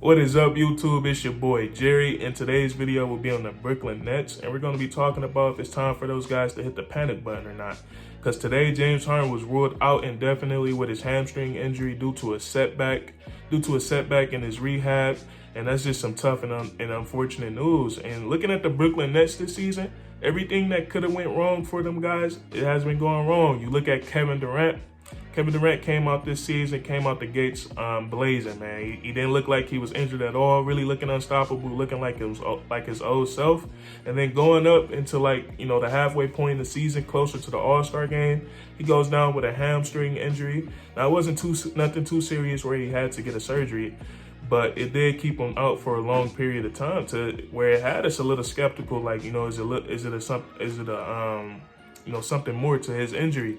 What is up, YouTube? It's your boy Jerry. In today's video, we'll be on the Brooklyn Nets, and we're going to be talking about if it's time for those guys to hit the panic button or not. Because today, James Harden was ruled out indefinitely with his hamstring injury due to a setback in his rehab, and that's just some tough and unfortunate news. And looking at the Brooklyn Nets this season, everything that could have went wrong for them guys, it has been going wrong. You look at Kevin Durant. Kevin Durant came out this season, came out the gates blazing, man. He didn't look like he was injured at all, really looking unstoppable, looking like it was like his old self. And then going up into the halfway point in the season, closer to the All-Star game, he goes down with a hamstring injury. Now, it wasn't nothing too serious where he had to get a surgery, but it did keep him out for a long period of time to where it had us a little skeptical, something more to his injury.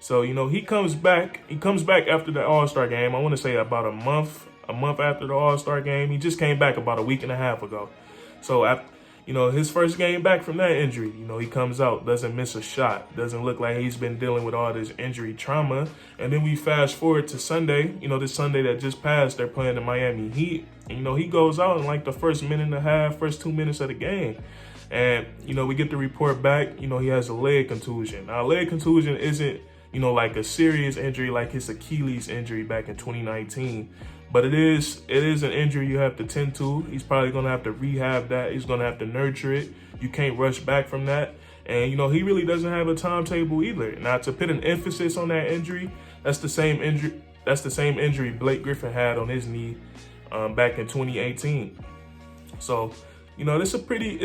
So, he comes back after the All-Star game. I want to say about a month after the All-Star game. He just came back about a week and a half ago. So, his first game back from that injury, he comes out, doesn't miss a shot, doesn't look like he's been dealing with all this injury trauma. And then we fast forward to Sunday, this Sunday that just passed, they're playing the Miami Heat. And, he goes out in like the first minute and a half, first 2 minutes of the game. And, we get the report back, he has a leg contusion. Now, a leg contusion isn't, like a serious injury like his Achilles injury back in 2019. But it is an injury you have to tend to. He's probably going to have to rehab that. He's going to have to nurture it. You can't rush back from that. And, he really doesn't have a timetable either. Now, to put an emphasis on that injury, that's the same injury Blake Griffin had on his knee back in 2018. So, it's a pretty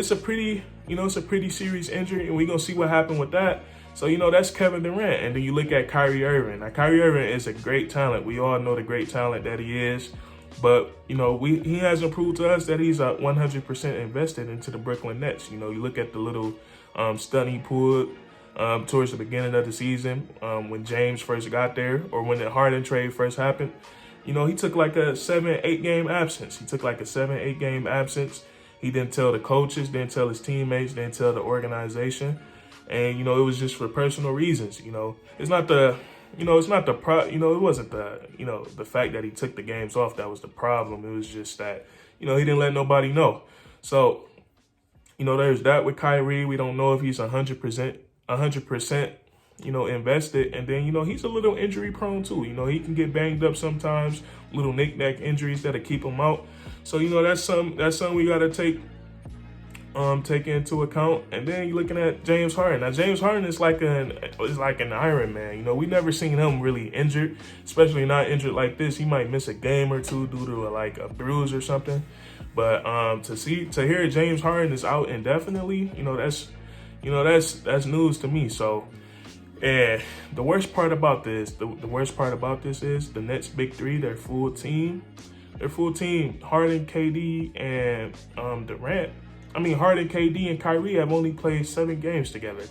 serious injury, and we're going to see what happened with that. So, that's Kevin Durant. And then you look at Kyrie Irving. Now, Kyrie Irving is a great talent. We all know the great talent that he is. But, he hasn't proved to us that he's 100% invested into the Brooklyn Nets. You look at the little stunt he pulled towards the beginning of the season when James first got there, or when the Harden trade first happened. He took like a 7-8 game absence. He didn't tell the coaches, didn't tell his teammates, didn't tell the organization. And, it was just for personal reasons. It wasn't the fact that he took the games off that was the problem. It was just that, he didn't let nobody know. So, there's that with Kyrie. We don't know if he's 100%, invested. And then, he's a little injury prone too. He can get banged up sometimes, little knick-knack injuries that'll keep him out. So, that's something we got to take into account. And then you're looking at James Harden. Now, James Harden is like an Iron Man. We never seen him really injured, especially not injured like this. He might miss a game or two due to a bruise or something. But to hear James Harden is out indefinitely, that's news to me. So, and the worst part about this is the Nets big three, their full team. Harden, KD, and Durant. Harden, KD, and Kyrie have only played 7 games together.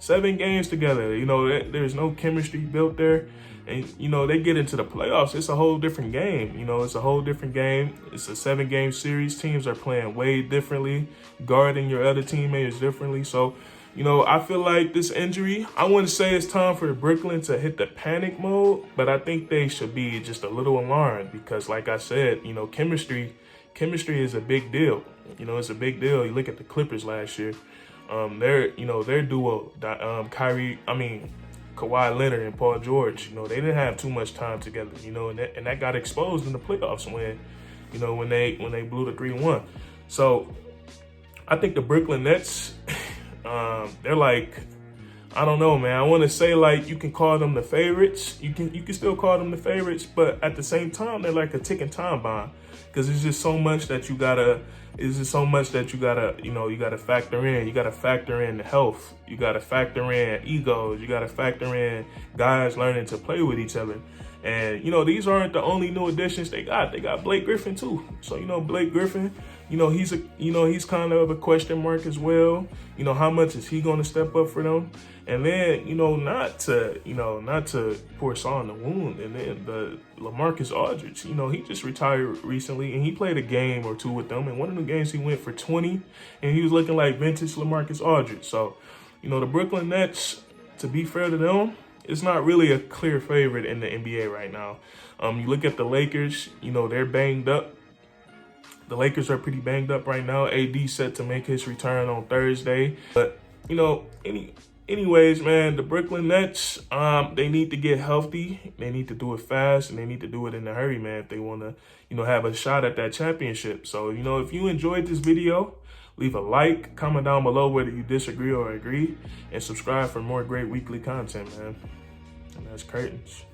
There's no chemistry built there. And, they get into the playoffs. It's a whole different game. It's a whole different game. It's a 7-game series. Teams are playing way differently, guarding your other teammates differently. So, I feel like this injury, I wouldn't say it's time for Brooklyn to hit the panic mode, but I think they should be just a little alarmed because, like I said, chemistry is a big deal. It's a big deal. You look at the Clippers last year. Their duo, Kawhi Leonard and Paul George, they didn't have too much time together, and that got exposed in the playoffs when they blew the 3-1. So I think the Brooklyn Nets, they're like, I don't know, man. I want to say you can call them the favorites. You can still call them the favorites, but at the same time, they're like a ticking time bomb because it's just so much that you gotta factor in. You gotta factor in health. You gotta factor in egos. You gotta factor in guys learning to play with each other. And, these aren't the only new additions they got. They got Blake Griffin too. So, Blake Griffin, he's kind of a question mark as well. How much is he going to step up for them? And then, not to pour salt in the wound. And then the Lamarcus Aldridge, he just retired recently and he played a game or two with them. And one of the games he went for 20 and he was looking like vintage Lamarcus Aldridge. So, the Brooklyn Nets, to be fair to them, it's not really a clear favorite in the NBA right now. You look at the Lakers, they're banged up. The Lakers are pretty banged up right now. AD set to make his return on Thursday. But, you know, anyways, man, the Brooklyn Nets, they need to get healthy. They need to do it fast, and they need to do it in a hurry, man, if they want to, you know, have a shot at that championship. So, you know, if you enjoyed this video, leave a like, comment down below whether you disagree or agree, and subscribe for more great weekly content, man. And that's Curtains.